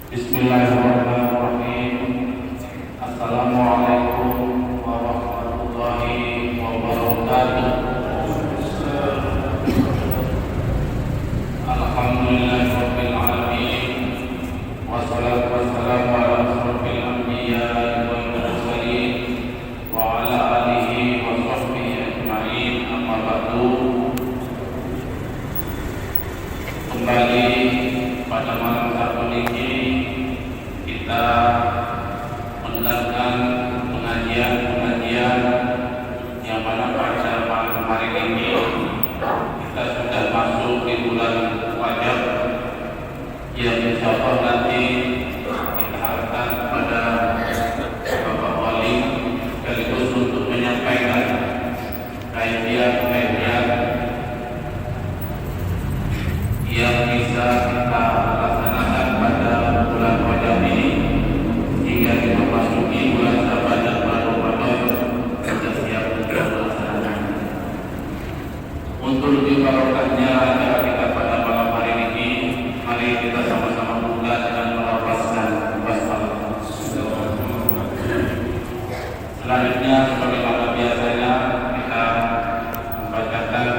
Bismillahirrahmanirrahim. Assalamualaikum warahmatullahi wabarakatuh. Alhamdulillahirabbil alamin. Wassalatu wassalamu ala asyrofil anbiya'i wal mursalin wa ala alihi wa sahbihi ajma'in. Amma ba'du. Kembali pada malam satu ini kita mendengarkan pengajian yang mana pada malam hari ini kita sudah masuk di bulan Rajab yang insyaallah nanti kita harapkan pada Bapak Wali sekaligus untuk menyampaikan kajian-kajian yang bisa kita laksanakan pada bulan Rajab ini hingga kita masuki bulan Syawal dan Ramadan kita siap untuk melaksanakan. Untuk lebih barokahnya acara kita pada malam hari ini, mari kita sama-sama buka dengan melafazkan basmalah. Selanjutnya sebagaimana biasanya kita membacakan,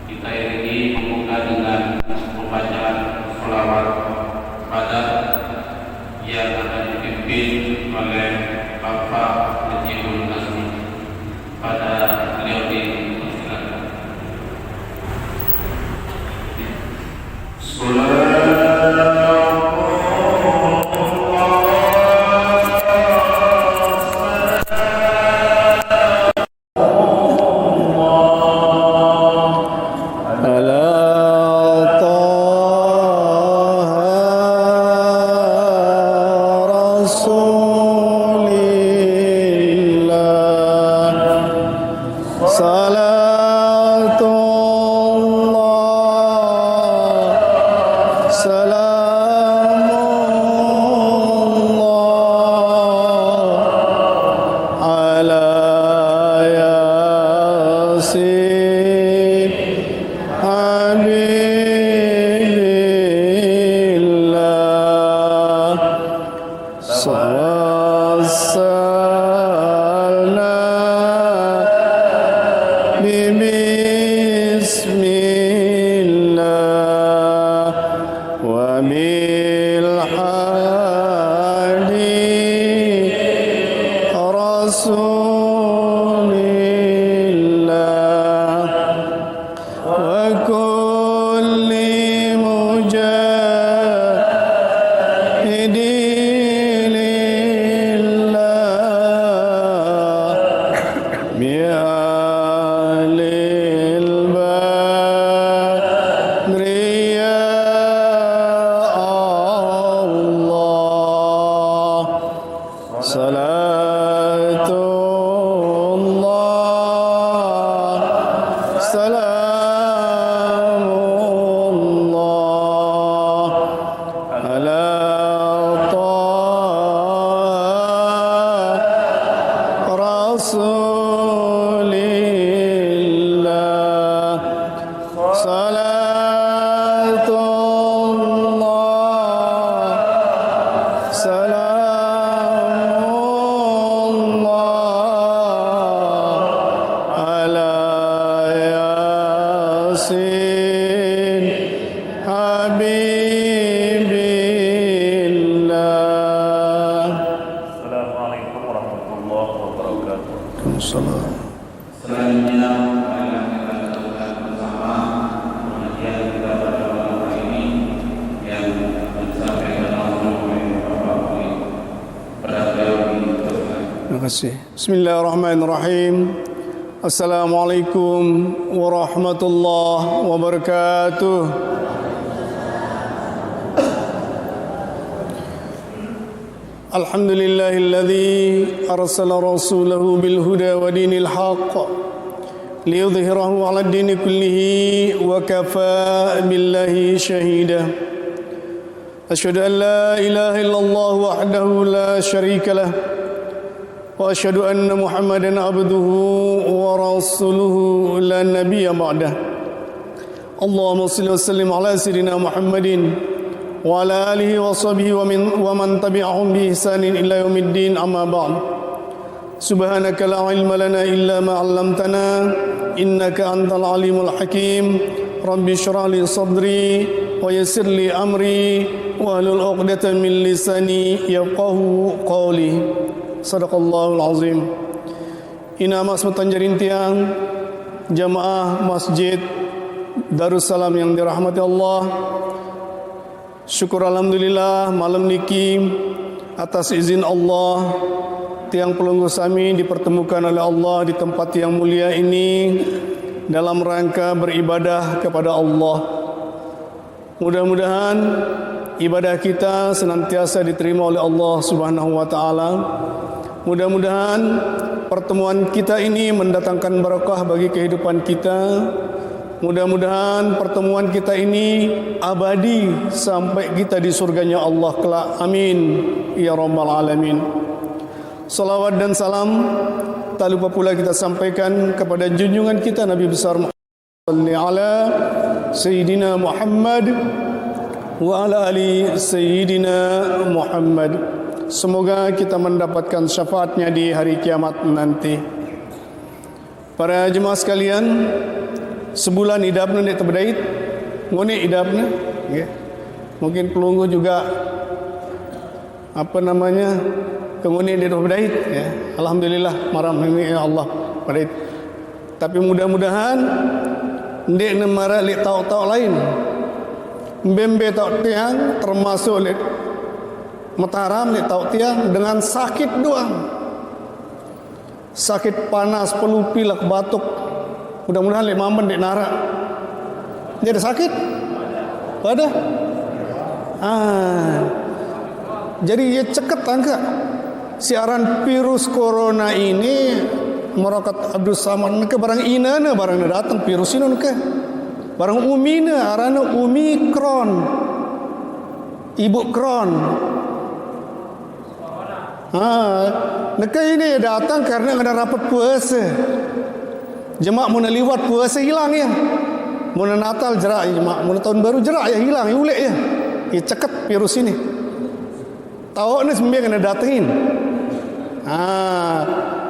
kita iringi membuka dengan pembacaan sholawat pada yang akan dipimpin oleh Bapak Najibul Nasmi. Pada beliau dipersilakan. Selanjutnya marilah kita lakukan bersama pengajian kita pada malam hari ini yang disampaikan langsung oleh Bapak Wali. Pada beliau diteruskan. Terima kasih. Bismillahirrahmanirrahim. Assalamualaikum warahmatullahi wabarakatuh. Alhamdulillahilladzi arsala rasulahu bil huda wa dinil haqq liyudhhirahu 'ala ad-dini kullihi wa kafaa billahi shahida. Asyhadu an la ilaha illallah wahdahu la syarika lah wa asyhadu anna Muhammadan abduhu wa rasuluhu la nabiyya ba'dah. Allahumma shalli wa sallim ala sayyidina Muhammadin wa ala alihi wa sahbihi wa man tabi'ahum bi ihsanin ila yaumiddin, amma ba'd. Subhanaka la ilma lana illa ma 'allamtana innaka antal alimul hakim. Rabbi shrah li sadri wa yassir li amri wahlul 'uqdatam min lisani yafqahu qawli. Sadaqallahul azim. Ina mas Tanjarin Tiang, jamaah Masjid Darussalam yang dirahmati Allah. Syukur alhamdulillah malam niki atas izin Allah tiang pelunggu sami dipertemukan oleh Allah di tempat yang mulia ini dalam rangka beribadah kepada Allah. Mudah-mudahan ibadah kita senantiasa diterima oleh Allah Subhanahu wa taala. Mudah-mudahan pertemuan kita ini mendatangkan barakah bagi kehidupan kita. Mudah-mudahan pertemuan kita ini abadi sampai kita di surganya Allah kelak. Amin ya rabbal alamin. Salawat dan salam tak lupa pula kita sampaikan kepada junjungan kita Nabi besar Muhammad ala Sayyidina Muhammad wa ala ali Sayyidina Muhammad. Semoga kita mendapatkan syafaatnya di hari kiamat nanti. Para jemaah sekalian, sebulan idapna nek terbedait ngone idapna nggih. Mungkin pelunggu juga kengone dia terbedait ya. Alhamdulillah maram ini ya Allah bedait. Tapi mudah-mudahan ndek nemara li tau-tau lain. Mbembe tau tiang termasuk li Mataram li tau tiang dengan sakit doang. Sakit panas, peluh pilek, batuk. Mudah-mudahan lek mamen dek nara. Dia ada sakit? Ada? Jadi dia ceket tangka. Siaran virus corona ini merokat Abdul Samad ke barang inana barang datang virus ini ke. Barang umina arana Omicron. Ibu Kron. Neka ini datang karena ada rapat puasa. Jemaah mun liwat puasa hilang ya. Mun Natal jerak ya jemaah, mun tahun baru jerak ya hilang ya ulek ya. Ya ceket virus ini. Tahu ni sembiang kena datengin.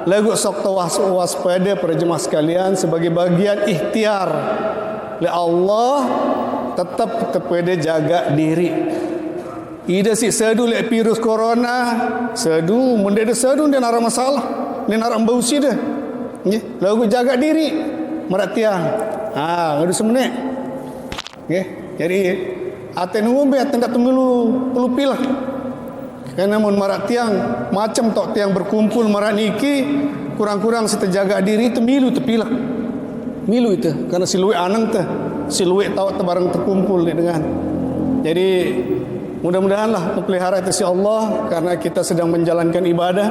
Lagu sok waspada para jemaah sekalian sebagai bagian ikhtiar oleh Allah tetap kita pada jaga diri. Ida si sedu lek virus corona, sedu mun dia sedu dia nara masalah. Dia nara embausi dia. Nggih, lagu jaga diri meratiang. Ngadu semenit. Nggih, jadi aten ngombe aten dak tunggu perlu pilah. Karena mun marak tiang macam tok tiang berkumpul marak niki kurang-kurang kita jaga diri itu milu tepilah. Milu itu karena siluwe anang teh, siluwe tau barang terkumpul dengan. Jadi mudah-mudahanlah pelihara itu si Allah karena kita sedang menjalankan ibadah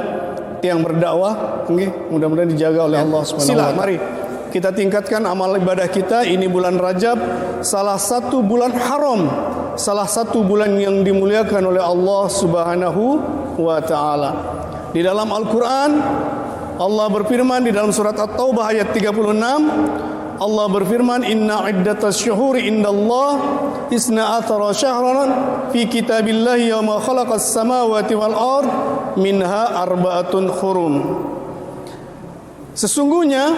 tiang berdakwah, nggih, mudah-mudahan dijaga oleh Allah Subhanahu wa taala. Mari kita tingkatkan amal ibadah kita. Ini bulan Rajab, salah satu bulan haram, salah satu bulan yang dimuliakan oleh Allah Subhanahu wa taala. Di dalam Al-Qur'an Allah berfirman di dalam surat At-Taubah ayat 36, Allah berfirman, inna iddatas syuhuri indallah isna athara syahran fi kitabillahi yawma khalaqas samawati wal ard minha arba'atun hurum. Sesungguhnya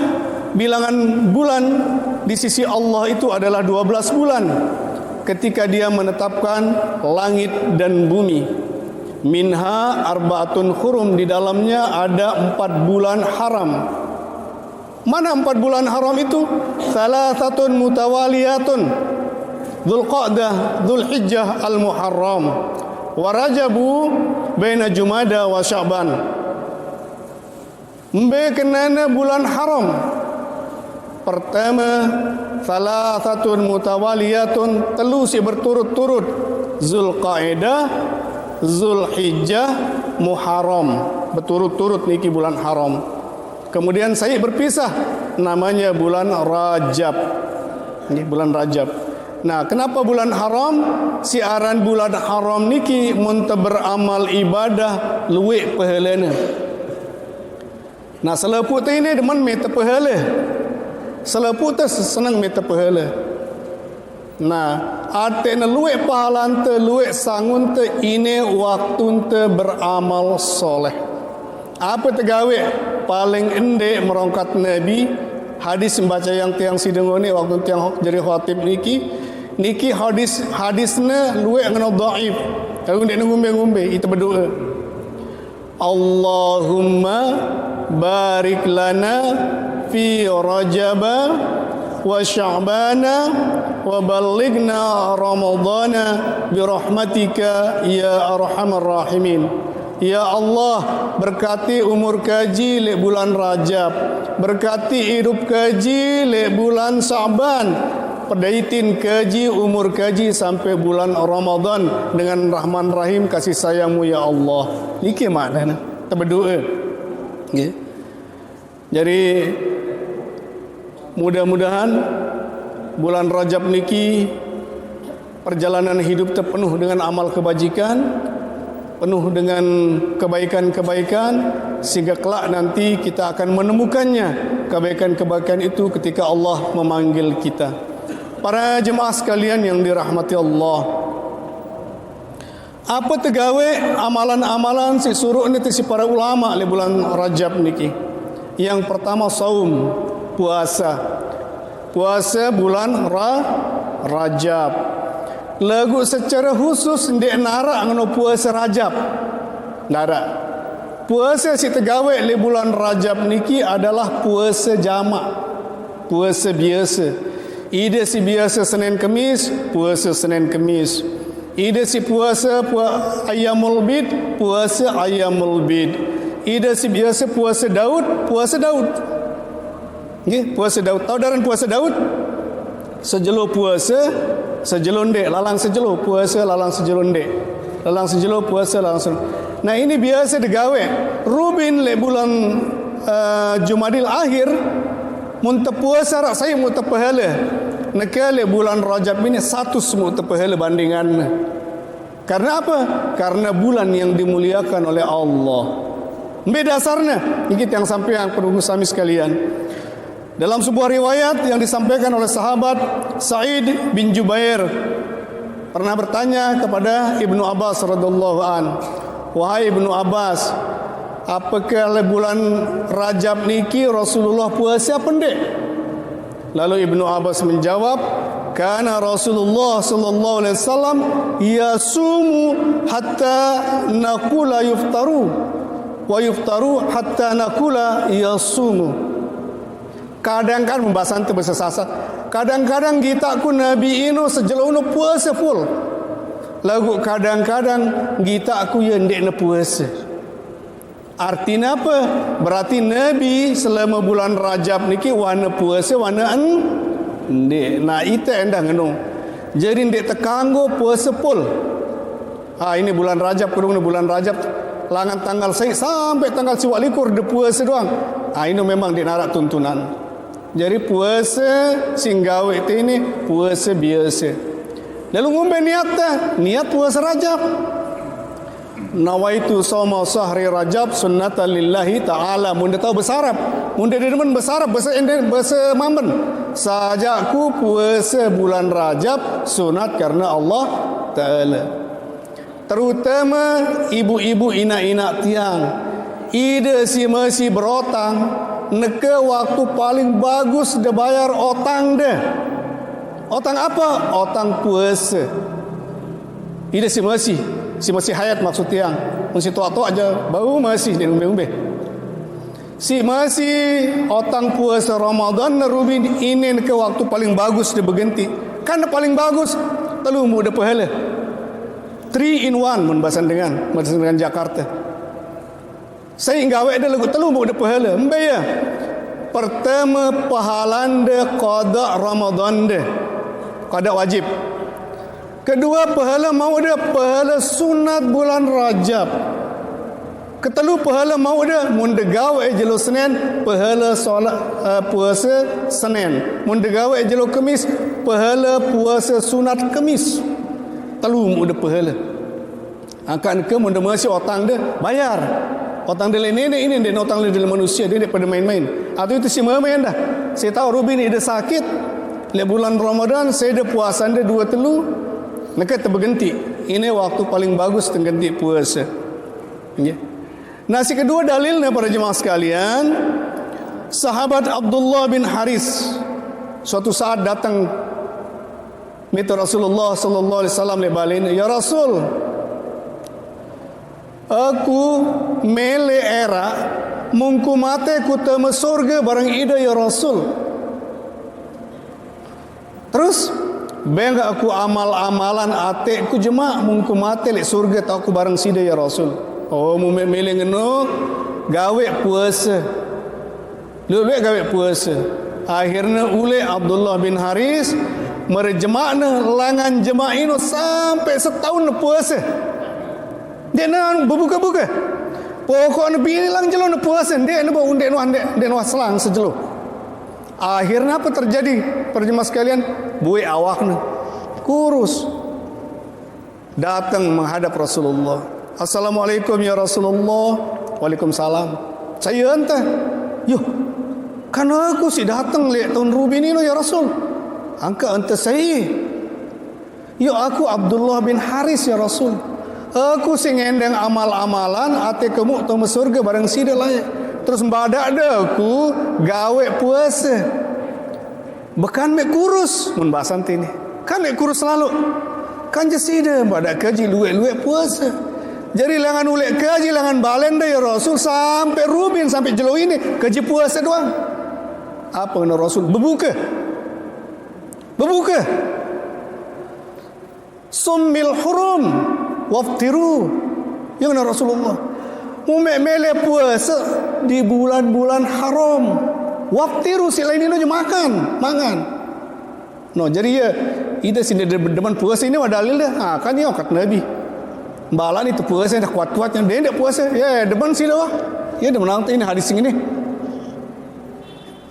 bilangan bulan di sisi Allah itu adalah 12 bulan ketika dia menetapkan langit dan bumi. Minha arba'atun hurum, di dalamnya ada 4 bulan haram. Mana 4 bulan haram itu? Salasatun mutawaliyatun, Dzulqa'dah, Dzulhijjah, Al-Muharram, wa Rajabu baina Jumada wa Sya'ban. Kenana bulan haram. Pertama, salasatun mutawaliyatun, telu si berturut-turut, Dzulqa'dah, Dzulhijjah, Muharram, berturut-turut niki bulan haram. Kemudian saya berpisah, namanya bulan Rajab. Ini bulan Rajab. Nah, kenapa bulan haram? Siaran bulan haram niki mun beramal ibadah luwek pahalana. Nah, seleput ini demen meta pahala. Seleput tu senang meta pahala. Nah, artinya luek pahalan te, luek sangun te, ini waktu te beramal soleh. Apa tegawe paling endek merongkat Nabi? Hadis membaca yang tiang sidang ni waktu tiang jadi khatib niki hadisnya luek ngena dhaif. Kalau ndek ngumbe-ngumbe itu berdoa. Allahumma barik lana fi Rajaba wa Sya'bana wa ballighna Ramadana bi rahmatika ya arhamar rahimin. Ya Allah, berkati umur kaji le bulan Rajab, berkati hidup kaji le bulan Sya'ban, perdaitin kaji umur kaji sampai bulan Ramadan dengan rahman rahim kasih sayangmu ya Allah. Niki maknanya kita berdoa. Okay. Jadi mudah-mudahan bulan Rajab niki perjalanan hidup terpenuh dengan amal kebajikan, penuh dengan kebaikan-kebaikan, sehingga kelak nanti kita akan menemukannya kebaikan-kebaikan itu ketika Allah memanggil kita. Para jemaah sekalian yang dirahmati Allah, apa tegawe amalan-amalan si suruh ni si para ulama di bulan Rajab niki? Yang pertama saum, puasa bulan Rajab. Lagu secara khusus ndek narak ngono puasa Rajab. Narak. Puasa si tegawe di bulan Rajab niki adalah puasa jamak. Puasa biasa. Ida si biasa Senin Kemis, puasa Senin Kemis. Ida si puasa Ayyamul Bid, puasa Ayyamul Bid. Ida si biasa puasa Daud, puasa Daud. Nggih, puasa Daud. Tahu daran puasa Daud? Sejelo puasa, sejelo ndek, lalang sejelo puasa, lalang sejelo ndek. Lalang sejelo puasa, lalang sejelo. Nah, ini biasa digawe. Rubin le bulan Jumadil akhir mun puasa rak saya mu pahala. Nekale bulan Rajab ini 100 mu pahala bandingan. Karena apa? Karena bulan yang dimuliakan oleh Allah. Beda dasarnya ini yang sampai yang perlu sami sekalian. Dalam sebuah riwayat yang disampaikan oleh sahabat Sa'id bin Jubair pernah bertanya kepada Ibnu Abbas radhiyallahu an, "Wahai Ibnu Abbas, apakah bulan Rajab niki Rasulullah puasa apa ndek?" Lalu Ibnu Abbas menjawab, "Kana Rasulullah sallallahu alaihi wasallam yasumu hatta naqula yuftaru wa yuftaru hatta naqula yasumu." Kadang-kadang pembahasan itu bersesasat. Kadang-kadang kita ku Nabi ino sejelono puasa full. Lagu kadang-kadang kita aku yang ndek na puasa. Artinya apa? Berarti Nabi selama bulan Rajab niki wana puasa wana ndek. Nah itu endah ngeno. Jadi ndek tekanggo puasa full. Ini bulan Rajab kurung bulan Rajab langan tanggal 6 sampai tanggal 21 de puasa doang. Ini memang dinarak tuntunan. Jadi puasa singgawe ini puasa biasa. Lalu ngumbe niat puasa Rajab. Nawaitu shauma sahri Rajab sunnatan lillahi ta'ala. Munda tahu bahasa Arab. Munda di depan bahasa Arab, bahasa Mamben. Sajaku puasa bulan Rajab sunat karena Allah Ta'ala. Terutama ibu-ibu ina-ina tiang. Ida si masih berotang. Neke waktu paling bagus dia bayar otang deh. Otang apa? Otang puasa. Ida si masih hayat maksud tiang. Masih tua-tua aja baru masih di umbe-umbe. Si masih otang puasa Ramadan nerubin ini ke waktu paling bagus dia berganti. Karena paling bagus telu mu ada pahala. 3 in 1 membahasan dengan Jakarta. Saya gawe ada lagu telu mu ada pahala. Mbaya. Pertama pahalan de qada Ramadan de. Qada wajib. Kedua pahala mau ada pahala sunat bulan Rajab. Ketelu pahala mau ada mun de gawe jelo Senin pahala solat puasa Senin. Mun de gawe jelo Kamis pahala puasa sunat Kamis. Telu mu ada pahala. Akan ke mun de masih otang de bayar. Otang dia ini dia otang dia manusia dia pada main-main. Atau itu si main dah. Saya tahu Rubin ini dia sakit. le bulan Ramadan saya ada puasa dia 2 telu, maka terberhenti. Ini waktu paling bagus terganti puasa. Ya. Nah, si kedua dalilnya para jemaah sekalian, sahabat Abdullah bin Haris suatu saat datang minta Rasulullah sallallahu alaihi wasallam le balin, ya Rasul, aku mele era mungku mate ku temu surga barang ida ya Rasul. Terus bengga aku amal-amalan ate ku jema mungku mate le surga tak aku barang sida ya Rasul. Oh, mu mele ngeno gawe puasa. Lule gawe puasa. Akhirnya ule Abdullah bin Haris merjemakna langan jema'ino sampai setahun puasa. Dia nak berbuka-buka. Pokoknya bilang jelo nak puasa, dia nak undek selang sejelo. Akhirnya apa terjadi? Perjemaah sekalian, buai awakna kurus. Datang menghadap Rasulullah. Assalamualaikum ya Rasulullah. Waalaikumsalam. Saya entah. Yo, kan aku si datang lihat tahun Rubi ni ya Rasul. Angka entah saya. Yo, aku Abdullah bin Haris ya Rasul. Aku si ngendeng amal-amalan ate kemu temu surga barang sida layak. Terus badak dah aku gawe puasa. Bekan mek kurus mun bahasan tini. Kan mek kurus selalu. Kan jesida badak kaji luwe-luwe puasa. Jadi langan ulek kaji langan balen dah ya Rasul sampai Rubin sampai jelo ini kaji puasa doang. Apa kena Rasul? Berbuka. Summil hurum waftiru. Yang kena Rasulullah. Mumek mele puasa di bulan-bulan haram. Waftiru selain itu makan. No, jadi ya ida sini deman puasa ini ada dalil dah. Kan ya kata Nabi. Balan itu puasa dah kuat-kuatnya dia tidak puasa. Ya depan sila wah. Ya dia menang ini hadis ini.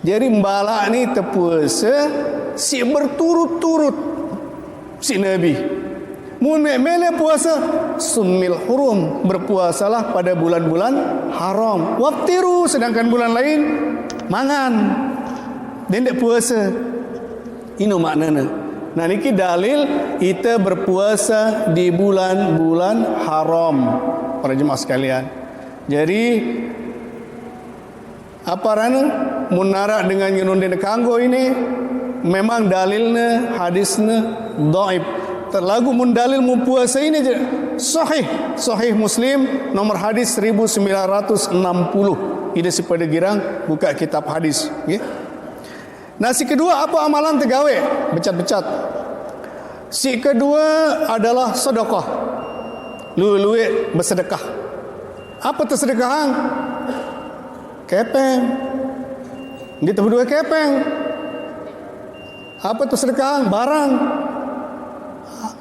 Jadi mbala ni terpuasa si berturut-turut si Nabi. Mun mele puasa summil hurum, berpuasalah pada bulan-bulan haram. Waftiru, sedangkan bulan lain mangan. Dia tidak puasa. Ini maknanya. Nah, niki dalil kita berpuasa di bulan-bulan haram para jemaah sekalian. Jadi apa rana munara dengan nyunundin kanggo ini memang dalilnya hadisnya dhaif. Terlagu mundalil mu puasa ini je sahih Muslim nomor hadis 1960. Ida si pada girang buka kitab hadis, ya. Nah, si kedua apa amalan tergawe? Becat-becat. Si kedua adalah sedekah. Luwe bersedekah. Apa tu sedekah? Kepeng. Dia berdua kepeng. Apa tu sedekah? Barang.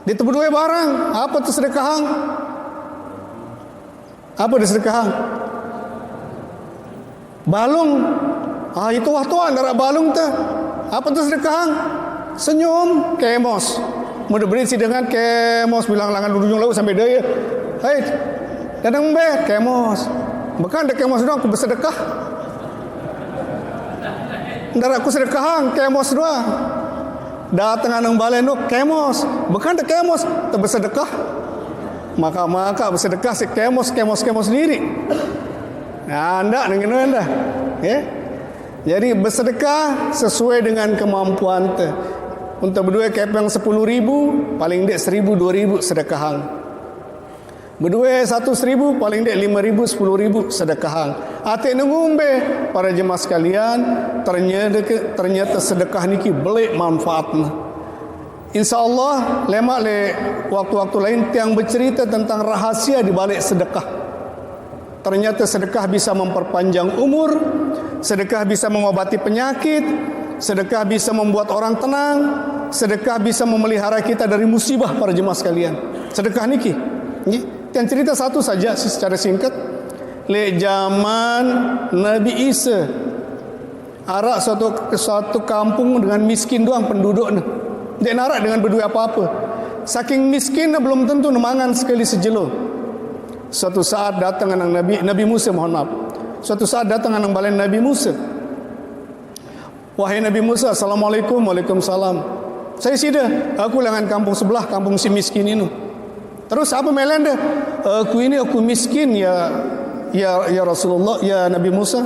Dia berdua barang. Apa tu sedekah? Apa tu sedekah? Balung. Itu waktu antara balung tu. Apa tu sedekah? Senyum, kemos. Mudah berisi dengan kemos bilang langan ujung laut sampai dia. Hei, datang be kemos. Bukan ada kemos doang aku bersedekah. Ndara aku sedekah kemos doang. Datang anang baleno kemos. Bukan ada kemos, tu bersedekah. Maka bersedekah si kemos sendiri. Nah, anda dengan anda. Ya. Jadi bersedekah sesuai dengan kemampuan tu. Untuk berdua kepeng 10,000, paling dek 1,000, 2,000 sedekahan. Berdua 100,000, paling dek 5,000, 10,000 sedekahan. Atik nungumbe para jemaah sekalian, ternyata sedekah niki belik manfaatnya. InsyaAllah lemak le waktu-waktu lain tiang bercerita tentang rahasia di balik sedekah. Ternyata sedekah bisa memperpanjang umur, sedekah bisa mengobati penyakit, sedekah bisa membuat orang tenang, sedekah bisa memelihara kita dari musibah para jemaah sekalian. Sedekah niki. Yang cerita satu saja secara singkat. Le zaman Nabi Isa, arak suatu kampung dengan miskin doang penduduknya. Dia narak dengan berdua apa-apa. Saking miskinnya belum tentu nemangan sekali sejelo. Suatu saat datang Nabi Musa, mohon maaf. Suatu saat datang balai Nabi Musa. Wahai Nabi Musa, Assalamualaikum. Waalaikumsalam. Saya sida, aku lengan kampung sebelah, kampung si miskin ini. Terus apa melanda? Aku miskin ya Rasulullah, ya Nabi Musa.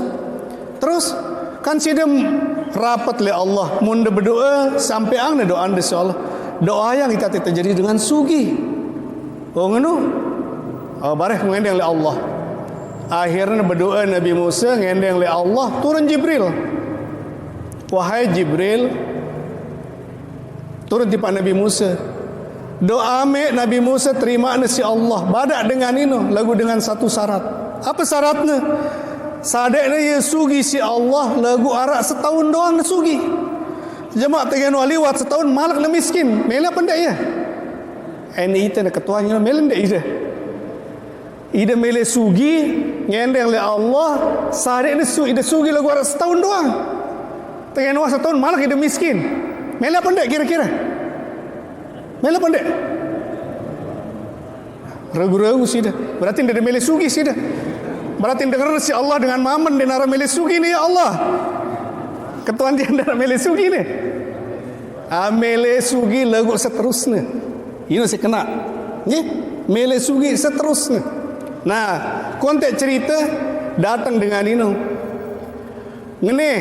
Terus kan sida rapat le Allah, mun berdoa sampai ang doa anda Allah. Doa yang kita terjadi dengan sugi. Oh ngono. Bareh ngendeng le Allah. Akhirnya berdoa Nabi Musa ngendeng le Allah, turun Jibril. Wahai Jibril, turun tipa Nabi Musa. Doa Nabi Musa terima si Allah. Badak dengan ini lagu dengan satu syarat. Apa syaratnya? Sadeknya ya sugi si Allah lagu arak setahun doang na sugi. Jemaah tegen waliwat setahun malak na miskin. Mela pandai ya. Ini ite na ketuanya mela ndak ide. Ide mele sugi ngendeng le Allah, sadeknya ide sugi lagu arak setahun doang. Tegen wah setahun malak ide miskin. Mela pandai kira-kira. Mela pandai. Ragu-ragu sih dah. Berarti dia mele sugi sih dah. Berarti dengar si Allah dengan maman dia nara mele sugi ni ya Allah. Ketuan dia nara mele sugi ni. Mele sugi lagu seterusnya. Ini saya kena. Ni mele sugi seterusnya. Nah, konteks cerita datang dengan ini. Ngene.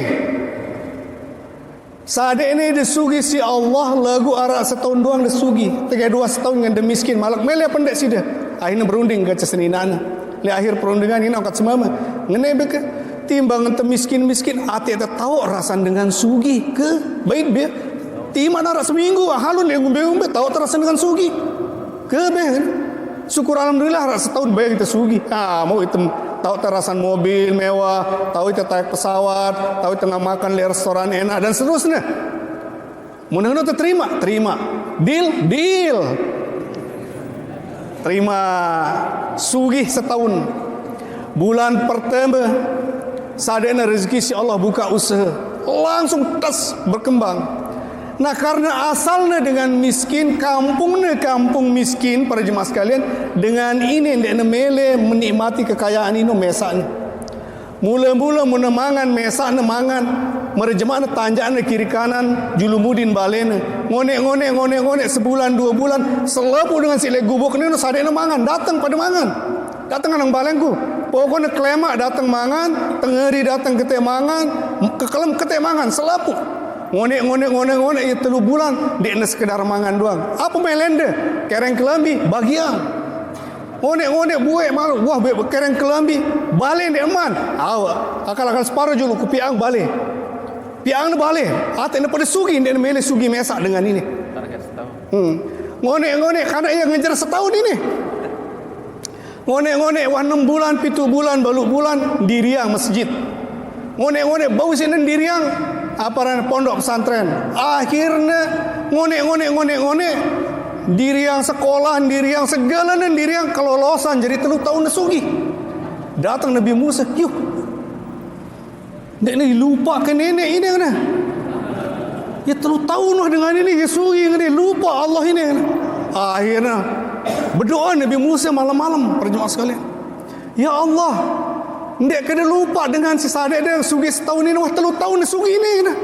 Sadek ini disugi si Allah lagu arak setahun doang disugi. 3-2 setahun dengan dia miskin malak mele pendek sida. Akhirnya berunding ke ceseninana. Li akhir perundingan ini angkat semama. Ngene beke timbang ente miskin-miskin ati eta tahu rasan dengan sugi ke baik be. Timan arak seminggu halun yang ngombe-ngombe tahu terasan dengan sugi. Ke be. Syukur alhamdulillah arak setahun bayar kita sugi. Mau itu tahu terasan mobil mewah, tahu itu naik pesawat, tahu tengah makan di restoran enak dan seterusnya. Mudah-mudahan terima. Deal. Terima sugih setahun. Bulan pertama sadena rezeki si Allah buka usaha, langsung tas berkembang. Nah karena asalnya dengan miskin, kampungnya kampung miskin para jemaah sekalian, dengan ini dia mele menikmati kekayaan ini mesaknya. Mula-mula menemangan mesaknya mangan, merejemaah tanjakan kiri kanan julumudin balena. Ngone sebulan 2 bulan selepu dengan si legubuk ni sadena mangan, datang pada mangan. Datang nang balengku. Pokoknya klemak datang mangan, tengeri datang kete mangan, kekelem kete mangan selepu. Ngone ya 3 bulan dia sekedar mangan doang. Apa melende? Kereng kelambi bagian. Ngone buek malu. Wah kereng kelambi balik dia eman. Akal separuh julu ku piang balik. Piang na balik. Ate na pada sugi dia mele sugi mesak dengan ini. Target setahun. Ngone karena ia ngejar setahun ini. Ngone wah 6 bulan 7 bulan balu bulan diriang masjid. Ngone bau sinan diriang aparan pondok pesantren. Akhirnya ngone diri yang sekolah, diri yang segala dan diri yang kelolosan jadi 3 tahun sugi. Datang Nabi Musa, yuk. Dek ni lupa ke nenek ini kan. Ya 3 tahun lah dengan ini ya sugi ini lupa Allah ini kan. Akhirnya berdoa Nabi Musa malam-malam perjemaah sekalian. Ya Allah, ndek kena lupa dengan si sadek dia sugi setahun ini. Wah 3 tahun dia sugi ini kan.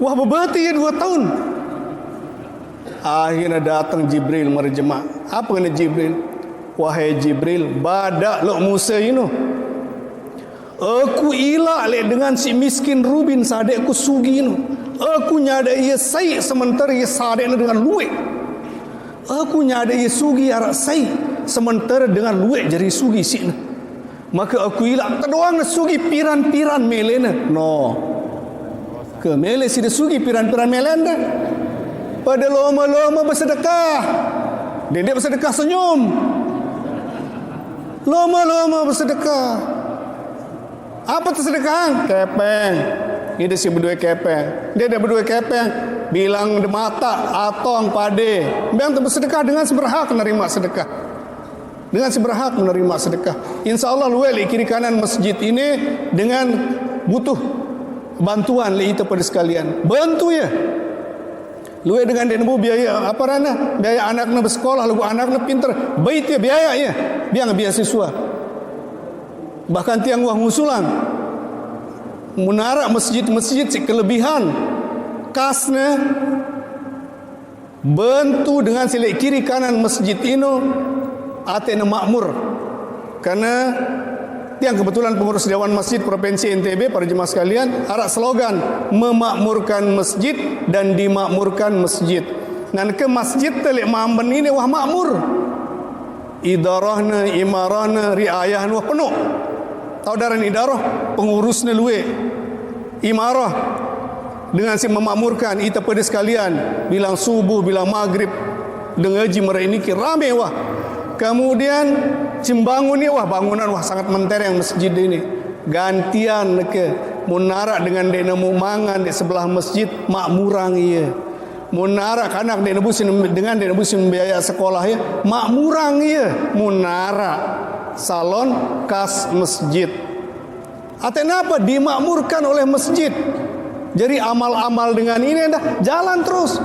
Wah beberti ya 2 tahun. Akhirnya datang Jibril merjemaah. Apa kena Jibril? Wahai Jibril, badak lo Musa ini. Aku ilak le dengan si miskin Rubin sadekku sugi ini. Aku nyada ia sai sementara ia sadeknya dengan luek. Aku nyada ia sugi arak sai sementara dengan luek jadi sugi sini. Maka aku ilak terdoang sugi piran-piran melena. No. Ke mele si sugi piran-piran melena. Pada loma-loma bersedekah. Dedek bersedekah senyum. Loma-loma bersedekah. Apa tersedekah? Kepeng. Ini dia si berdua kepeng. Dia ada berdua kepeng. Bilang mata, atong, pade. Biang bersedekah dengan seberhak menerima sedekah. Dengan seberhak menerima sedekah. Insya Allah luwel kiri kanan masjid ini dengan butuh bantuan li itu pada sekalian. Bantu ya. Luwel dengan dia nembu biaya apa rana? Biaya anaknya bersekolah, lagu anaknya pintar. Bait ya biaya ya. Biang beasiswa. Bahkan tiang wah ngusulang. Menara masjid-masjid si kelebihan kasnya bentu dengan silik kiri kanan masjid ini atena makmur. Karena yang kebetulan pengurus Dewan Masjid Provinsi NTB, para jemaah sekalian, ada slogan memakmurkan masjid dan dimakmurkan masjid. Dan ke masjid telik mamben ini wah makmur. Idarahna, imarahna, riayahna wah penuh. Tahu darah idarah, pengurusnya luwe. Imarah dengan si memakmurkan ita pada sekalian, bilang subuh, bilang maghrib, dengan haji mereka ini rame wah. Kemudian cimbangun ni wah bangunan wah sangat mentereng masjid ini. Gantian ke munara dengan dena mangan di sebelah masjid makmurang ia. Munara kanak dena busin dengan dena busin biaya sekolah ya makmurang ia. Munara salon kas masjid. Artinya apa? Dimakmurkan oleh masjid. Jadi amal-amal dengan ini dah jalan terus.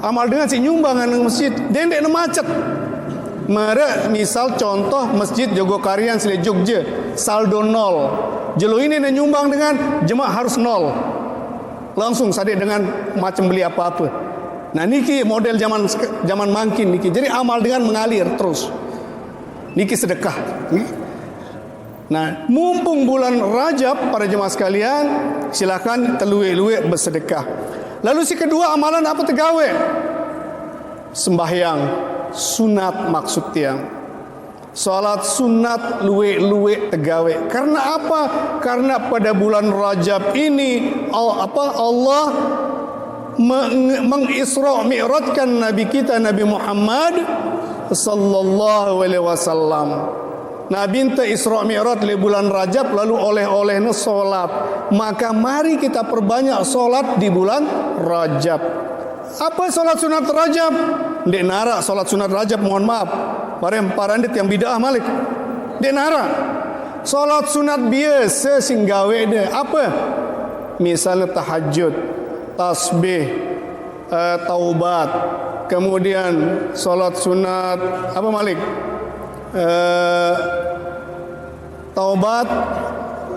Amal dengan si nyumbangan dengan masjid, dendek macet. Mara misal contoh Masjid Jogokarian Sile Jogja saldo 0. Jelo ini nyumbang dengan jemaah harus 0. Langsung sadik dengan macam beli apa-apa. Nah niki model zaman mangkin niki. Jadi amal dengan mengalir terus. Niki sedekah. Nah, mumpung bulan Rajab para jemaah sekalian, silakan telue-lue bersedekah. Lalu si kedua amalan apa tegawe? Sembahyang sunat maksudnya. Salat sunat luwe-luwe tegawe. Karena apa? Karena pada bulan Rajab ini Allah mengisra mi'rajkan Nabi kita Nabi Muhammad sallallahu alaihi wasallam. Nabi ente Isra Mi'raj di bulan Rajab lalu oleh-olehnya solat. Maka mari kita perbanyak solat di bulan Rajab. Apa solat sunat Rajab? Dek nara solat sunat Rajab, mohon maaf. Parandit yang bid'ah malik. Dek nara. Solat sunat biasa singgawe deh. Apa? Misalnya tahajud, tasbih, taubat. Kemudian solat sunat apa malik? Taubat,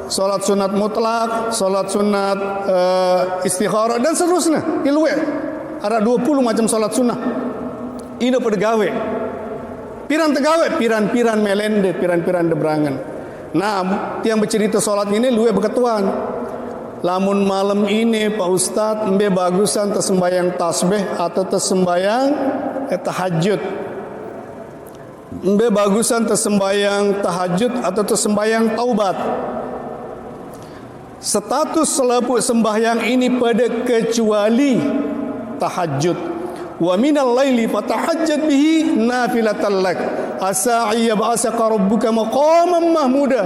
solat sunat mutlak, solat sunat istikharah dan seterusnya. Ilwe ada 20 macam solat sunnah. Ini pada gawe. Piran tegawe, piran melende, piran deberangan. Nah, yang bercerita solat ini luwe beketuan. Lamun malam ini Pak Ustadz mbe bagusan tersembayang tasbih atau tersembayang tahajud. Mbe bagusan tersembayang tahajud atau tersembayang taubat. Status selaput sembahyang ini pada kecuali tahajud. Wa minal laili fatahajjat bihi nafilatan lak asa ayyab'asaka rabbuka maqaman mahmuda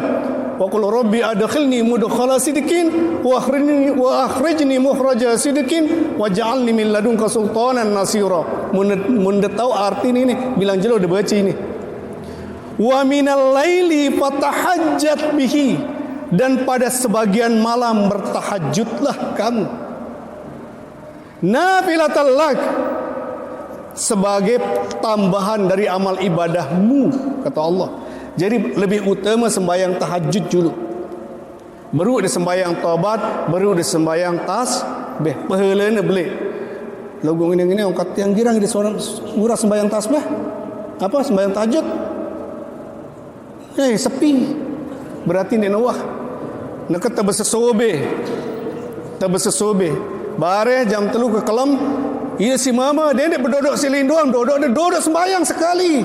wa qul rabbi adkhilni mudkhala sidqin wa akhrijni mukhraja sidqin waj'alni min ladunka sultanan nasira. Mun tahu arti ini bilang jelo udah baca ini. Wa minal laili fatahajjat bihi, dan pada sebagian malam bertahajudlah kamu. Nafilatal lak, sebagai tambahan dari amal ibadahmu, kata Allah. Jadi lebih utama sembahyang tahajud dulu. Baru ada sembahyang taubat, baru ada sembahyang tasbih. Pahalanya beli. Lagu ini orang kata yang girang di seorang murah sembahyang tasbih. Apa sembahyang tahajud? Sepi. Berarti ni nawah. Nak terbesesobe. Bare jam 3 ke kelam. Ia si mama dia berdodok silin doang, dodok sembahyang sekali.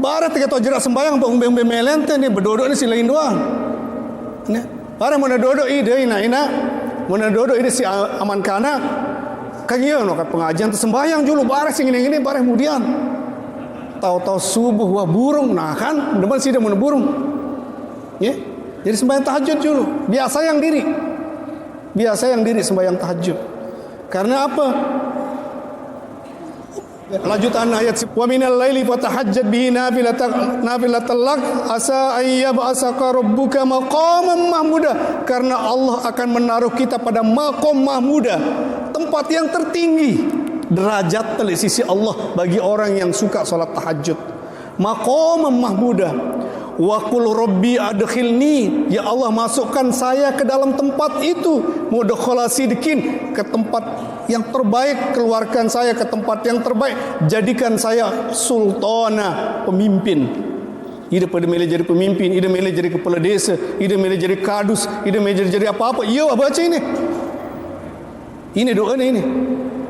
Bare 3 tahun jerak sembahyang umbe-umbe melente ni berdodok ni silin doang. Nah, bare mana dodok ide ina. Mana dodok ide si aman kana. Kanya no kat pengajian tersembahyang dulu bare sing ini bare kemudian. Tahu-tahu subuh wah burung nah kan depan sih dia mana burung. Ya. Jadi sembahyang tahajud dulu. Biasa yang diri sembahyang tahajud. Karena apa? Lanjutan ayat wa minal laili fatahajjat bihi nafilatan lak asa ayyab'asaka rabbuka maqaman mahmuda. Karena Allah akan menaruh kita pada maqam mahmuda, tempat yang tertinggi derajat di sisi Allah bagi orang yang suka salat tahajud. Maqaman mahmuda Wa qul rabbi adkhilni, ya Allah masukkan saya ke dalam tempat itu, mudkhala sidqin, ke tempat yang terbaik, keluarkan saya ke tempat yang terbaik, jadikan saya sultana, pemimpin. Ida pada milih jadi pemimpin, ida milih jadi kepala desa, ida milih jadi kadus, ida milih jadi apa-apa. Yo baca ini. Ini doa ini.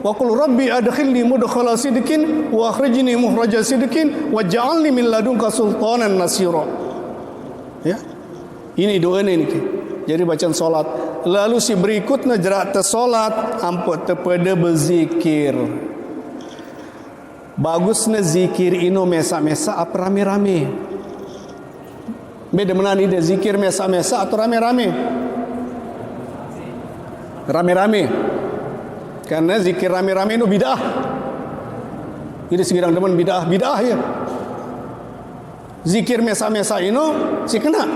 Wa qul rabbi adkhilni mudkhala sidqin wa akhrijni mukhraja sidqin waj'alni min ladunka sultanan nasira. Ya. Ini doa ini. Jadi bacaan solat. Lalu si berikutnya jerak te solat ampun tepada berzikir. Bagusnya zikir ino mesa-mesa apa rame-rame. Beda mana ni dia zikir mesa-mesa atau rame-rame? Rame-rame. Karena zikir rame-rame itu bid'ah. Ini segirang teman bid'ah ya. Zikir mesa-mesa itu si kena.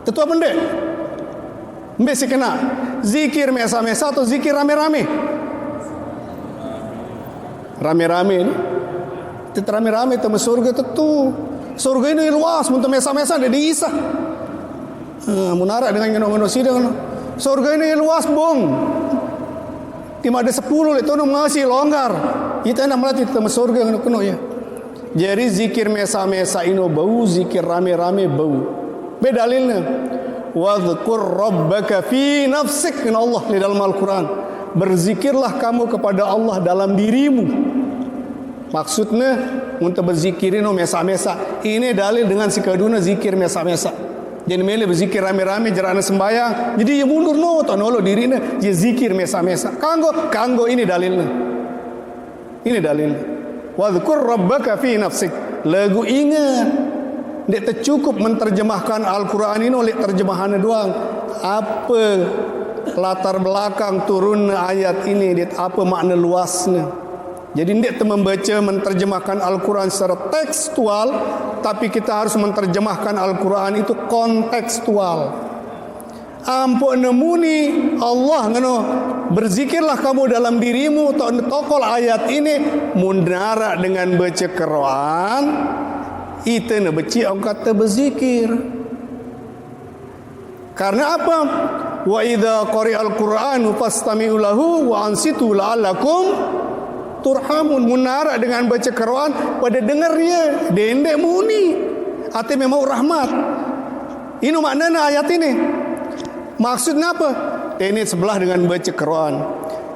Tetua pendek. Mbak si kena. Zikir mesa-mesa atau zikir rame-rame? Rame-rame ini. Itu rame-rame itu surga tentu. Surga ini luas, untuk mesa-mesa ada diisah. Munarak dengan ngono-ngono sidang. Surga ini luas, bong. Cuma ada 10 itu masih longgar. Kita nak melatih tentang surga yang kuno ya. Jadi zikir mesa-mesa ini bau, zikir rame-rame bau. Beda dalilnya. Wadhkur rabbaka fi nafsik, min Allah di dalam Al-Quran. Berzikirlah kamu kepada Allah dalam dirimu. Maksudnya untuk berzikir ini mesa-mesa. Ini dalil dengan si kedua zikir mesa-mesa. Jadi milih berzikir rame-rame jarana sembahyang. Jadi ya mundur no tak nolo dirinya dia zikir mesa-mesa. Kanggo ini dalilnya. Ini dalilnya. Wadhkur rabbaka fi nafsik. Lagu ingat. Dia tercukup menterjemahkan Al-Quran ini oleh terjemahannya doang. Apa latar belakang turun ayat ini? Dia apa makna luasnya? Jadi tidak membaca menterjemahkan Al-Quran secara tekstual, tapi kita harus menterjemahkan Al-Quran itu kontekstual. Ampun nemuni Allah ngono, berzikirlah kamu dalam dirimu. Tokol ayat ini mundara dengan baca Quran, itu ne baca orang kata berzikir. Karena apa? Wa idza qari'al Qur'anu fastami'u lahu wa ansitu la'allakum turhamun. Munara dengan baca Quran pada dengar dia dendek muni atau memang rahmat. Ini maknanya ayat ini. Maksudnya apa? Ini sebelah dengan baca Quran.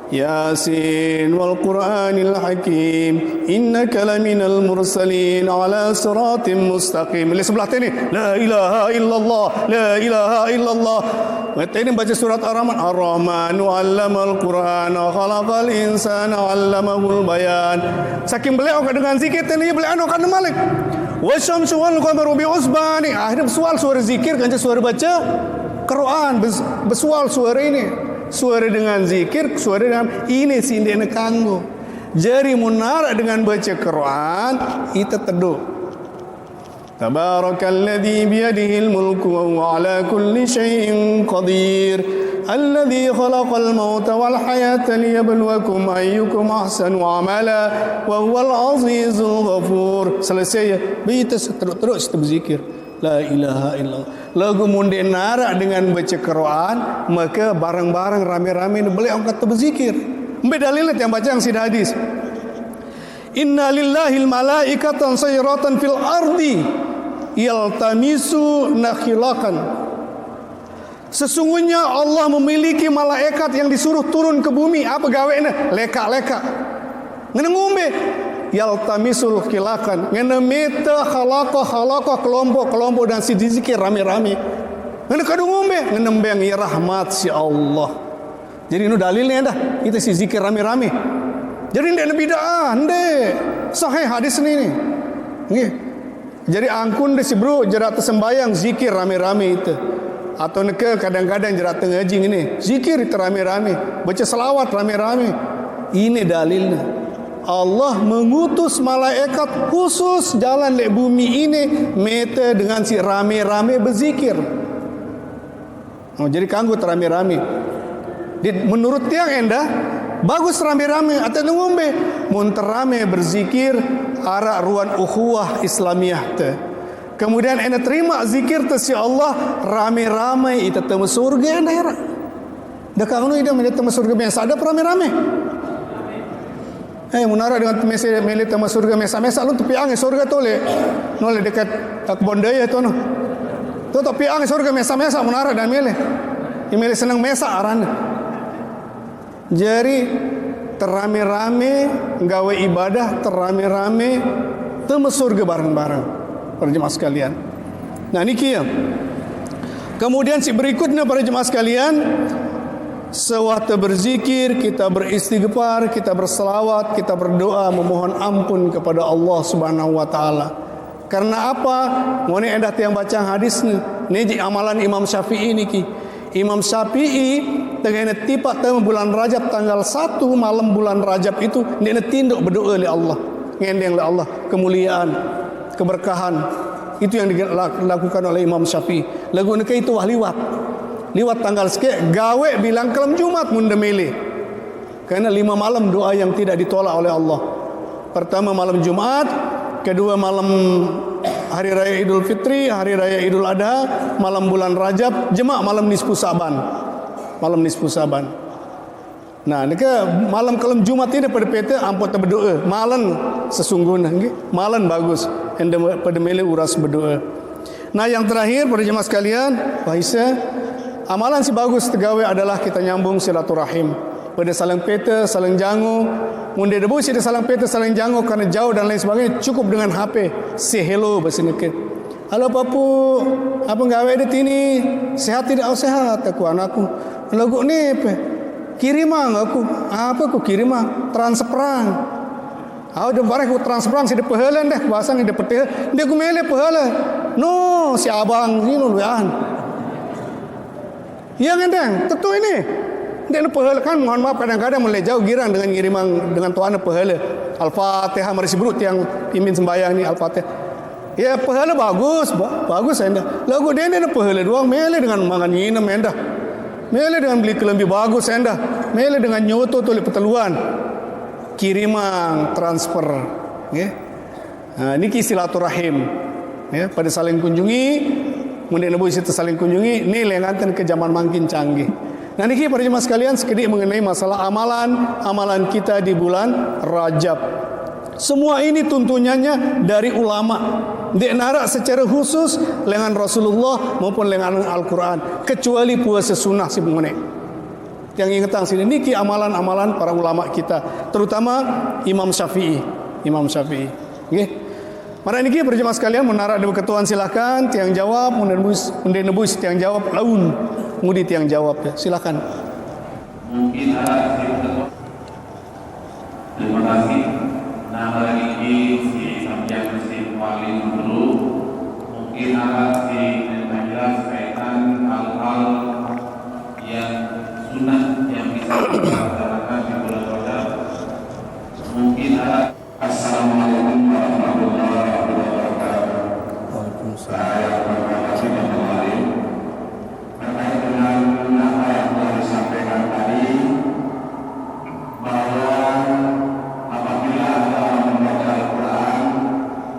Yasin wal Qur'anil Hakim innaka laminal mursalin ala siratim mustaqim. Di sebelah ini la ilaha illallah, la ilaha illallah. Ini baca surat Ar-Rahman. Ar-Rahmanu 'allamal Qur'ana khalaqal insana 'allamahul bayan. Saking beliau dengan zikir ini beliau akan malik. Wasyamsu wal qamaru bi usbani. Akhirnya bersual suara zikir kan suara baca Quran, bersual suara ini. Suara dengan zikir, suara dengan ini sindene kanggo. Jari munara dengan baca Quran itu teduh. Tabarakalladzi biyadihil mulku wa huwa ala kulli syai'in qadir. Alladzi khalaqal mauta wal hayata liyabluwakum ayyukum ahsanu amala wa huwal azizul ghafur. Selesai begitu terus berzikir. La ilaha illallah. Lagu mundi nara dengan baca Quran, maka barang-barang rame-rame boleh orang kata berzikir. Ambil dalilnya yang baca yang sida hadis. Inna lillahil malaikatan sayratan fil ardi yaltamisu nakhilakan. Sesungguhnya Allah memiliki malaikat yang disuruh turun ke bumi. Apa gawenya? Leka-leka. Ngombe yaltamisul khilakan, ngene meta khalaqa kelompok dan si zikir rame-rame. Ngene kadung ngombe ngenembeng ya rahmat si Allah. Jadi ini dalilnya dah, itu si zikir rame-rame. Jadi ndak bid'ah, ndak. Sahih hadis ini. Nggih. Jadi angkun deh si bro jerat sembayang zikir rame-rame itu. Atau neke kadang-kadang jerat ngaji ini, zikir itu rame-rame, baca selawat rame-rame. Ini dalilnya. Allah mengutus malaikat khusus jalan di bumi ini meta dengan si rame-rame berzikir. Jadi kanggo rame-rame. Menurut tiang endah bagus rame-rame atau ngombe mun rame berzikir arah ruan ukhuwah Islamiyah teh. Kemudian anda terima zikir tesi Allah rame-rame itu temu surga anda hera. Dah kau ni dah temu surga biasa ada rame-rame. Munara dengan mese mele temu surga mesa-mesa lu tepi angin surga tu le. Nole dekat kebon daya tu no. Tu tepi angin surga mesa-mesa munara dan mele. Mele senang mesa arana. Jadi terame-rame gawe ibadah terame-rame temu surga bareng-bareng. Para jemaah sekalian. Nah niki ya. Kemudian si berikutnya para jemaah sekalian, sewaktu berzikir, kita beristighfar, kita berselawat, kita berdoa memohon ampun kepada Allah Subhanahu wa taala. Karena apa? Ngone endah tiang baca hadis ni amalan Imam Syafi'i niki. Imam Syafi'i dengan tiba temu bulan Rajab tanggal 1 malam bulan Rajab itu dia tinduk berdoa oleh Allah. Ngendeng oleh Allah kemuliaan, keberkahan. Itu yang dilakukan oleh Imam Syafi'i. Lagu niki itu liwat tanggal sikit gawe bilang kelam Jumat munda milih. Karena 5 malam doa yang tidak ditolak oleh Allah. Pertama malam Jumat, kedua malam hari raya Idul Fitri, hari raya Idul Adha, malam bulan Rajab, jemaah malam nisfu Saban. Malam nisfu Saban. Nah, nika malam kelam Jumat ini pada peta ampun berdoa. Malam sesungguhnya nggih. Malam bagus. Ende pada milih uras berdoa. Nah, yang terakhir pada jemaah sekalian, Faisa, amalan si bagus tegawe adalah kita nyambung silaturahim. Pada saling peta, saling jangu, munde debu si saling peta, saling jangu karena jauh dan lain sebagainya, cukup dengan HP. Say hello bahasa nikit. Halo papu, apa gawe ada tini? Sehat tidak? Oh sehat aku anakku. Lagu ni apa? Kirimang aku. Apa aku kirimang? Transferan. Aku dah barang aku transferan si de pahalan dah bahasa ni de peteh. Dia aku mele pahala. No, si abang ni nuluan. Yang endang, tentu ini. Dia nak pahala kan mohon maaf kadang-kadang mulai jauh girang dengan kirimang dengan tuan pahala. Al-Fatihah mari sebut yang pimpin sembahyang ni Al-Fatihah. Ya pahala bagus, bagus anda. Lagu dia nak pahala doang mele dengan mangan minum anda. Mele dengan beli kelambi bagus anda. Mele dengan nyoto tolak perteluan. Kirimang transfer. Ya. Niki silaturahim. Ya, pada saling kunjungi, kemudian Nabi situ saling kunjungi, ni lengantan ke zaman makin canggih. Nah niki para jemaah sekalian sekedip mengenai masalah amalan kita di bulan Rajab. Semua ini tuntunannya dari ulama. Dia narak secara khusus lengan Rasulullah maupun lengan Al-Quran, kecuali puasa sunnah si mengenai. Yang ingatang sini niki amalan-amalan para ulama kita, terutama Imam Syafi'i. Nggih. Mari niki para jemaah sekalian menarak dari ketuan silakan tiang jawab, munde nebus tiang jawab laun. Mudi tiang jawab ya. Silakan. Mungkin ada terima kasih. Nama ini si Samjang Mesin paling dulu. Mungkin ada si menjelas kaitan hal-hal yang sunnah yang bisa kita laksanakan di bulan Rajab. Mungkin ada. Assalamualaikum warahmatullahi wabarakatuh. Waalaikumsalam. Terkait dengan apa yang telah disampaikan tadi, bahwa apabila ada membaca Al-Quran,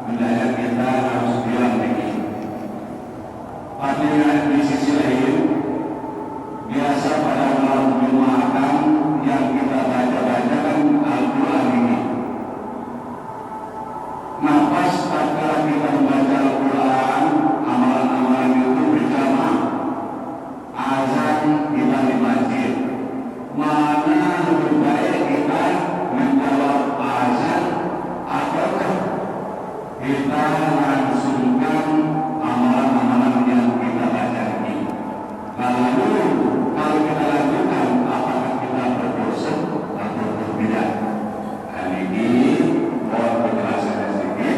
hendaknya kita harus bilang begini. Tapi di sisi lain, biasa pada malam Jumatan yang kita baca-bacakan Al-Quran ini. Nafas tatkala kita membaca Al-Quran, amalan-amalan itu berjamaah. Azan kita di masjid. Mana lebih baik kita menjawab azan ataukah kita langsungkan amalan-amalan yang kita baca ini? Lalu kalau kita lakukan, apakah kita berdosa atau tidak? Ini mohon penjelasan sedikit.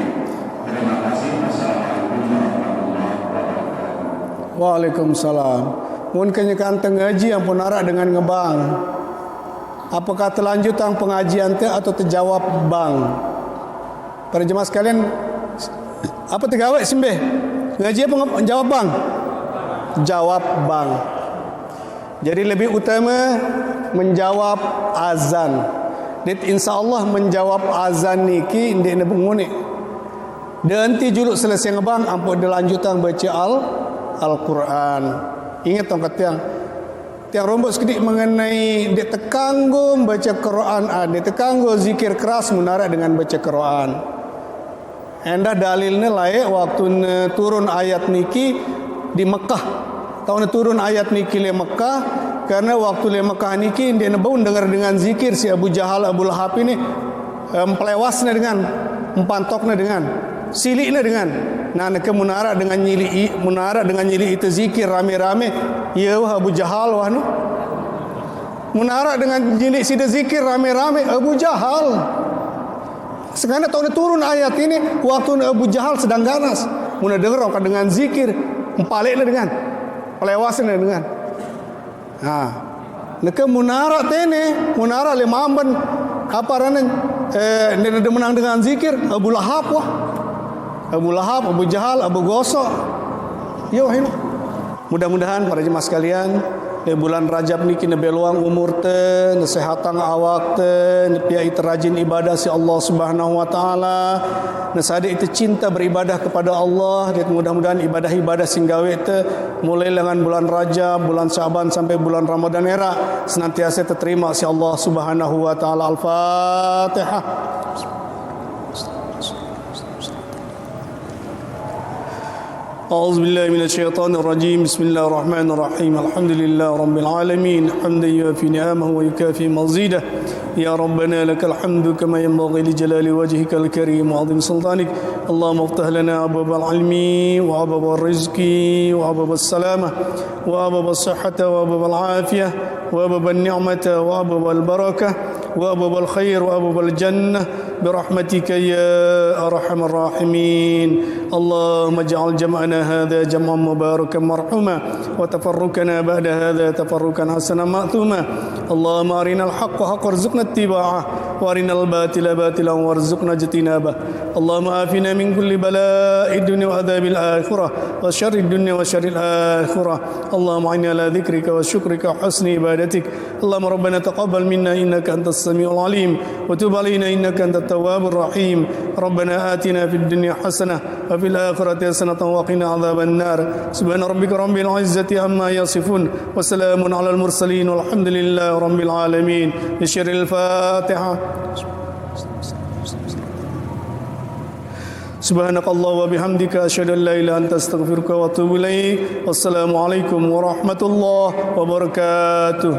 Terima kasih. Assalamualaikum warahmatullahi wabarakatuh. Waalaikumsalam. Mun kenyakan tengaji yang penarak dengan ngebang. Apakah terlanjutan pengajian te atau terjawab bang? Para jemaah sekalian, apa tergawai simbeh? Ngaji apa jawab bang? Jawab bang. Jadi lebih utama menjawab azan. Dan insya Allah menjawab azan niki ndek ne bengune. Dia henti juluk selesai ngebang, ampun dia lanjutan baca Al-Quran. Ingat tong kata tiang rombok sekedik mengenai dia tekanggung baca Quran, dia tekanggung zikir keras munarak dengan baca Quran. Endah dalilnya layak waktu turun ayat niki di Mekah. Tahun turun ayat niki di Mekah, karena waktu di Mekah niki dia nebun dengar dengan zikir si Abu Jahal, Abu Lahab ini pelewasnya dengan empantoknya dengan siliknya dengan nak munara dengan nyili itu zikir rame-rame. Ya Abu Jahal wah nu munara dengan nyili sida zikir rame-rame Abu Jahal. Sekarang tahun turun ayat ini waktu Abu Jahal sedang ganas, muna dengar orang dengan zikir empaleknya dengan pelewasnya dengan neke munara tene munara lemamban apa rana dia menang dengan zikir Abu Lahab wah. Abu Lahab, Abu Jahal, Abu Gosok. Yo ini. Mudah-mudahan para jemaah sekalian, di bulan Rajab ni kena beluang umur te, kesehatan awak te, pia itu rajin ibadah si Allah Subhanahu wa taala. Nasade itu cinta beribadah kepada Allah. Dan mudah-mudahan ibadah-ibadah singgawe te mulai dengan bulan Rajab, bulan Syaban sampai bulan Ramadan era senantiasa terterima si Allah Subhanahu wa taala. Al-Fatihah. أعوذ بالله من الشيطان الرجيم بسم الله الرحمن الرحيم الحمد لله رب العالمين حمدا يوافي نعمه ويكافي مزيده يا ربنا لك الحمد كما ينبغي لجلال وجهك الكريم وعظيم سلطانك اللهم افتح لنا أبواب العلم وأبواب الرزق وأبواب السلامة وأبواب الصحة وأبواب العافية وأبواب النعمة وأبواب البركة وأبواب الخير وأبواب الجنة برحمتك يا أرحم الراحمين اللهم اجعل جمعنا هذا جمعا مباركا مرحوما وتفرقنا بعد هذا تفرقا حسنا مأثوما اللهم أرنا الحق حقا وارزقنا اتباعه وأرنا الباطل باطلا وارزقنا اجتنابه اللهم آفنا من كل بلاء الدنيا وعذاب الآخرة وشر الدنيا وشر الآخرة اللهم أعنا على ذكرك وشكرك وحسن عبادتك اللهم ربنا تقبل منا إنك أنت السميع العليم وتب علينا إنك أنت التواب الرحيم ربنا آتنا في الدنيا حسنة وفي الآخرة حسنة وقنا عذاب النار سبحان ربك رب العزة عما يصفون وسلام على المرسلين والحمد لله رب العالمين بشر الفاتحة سبحانك الله وبحمدك أشهد أن لا إله إلا أنت أستغفرك وأتوب إليك والسلام عليكم ورحمة الله وبركاته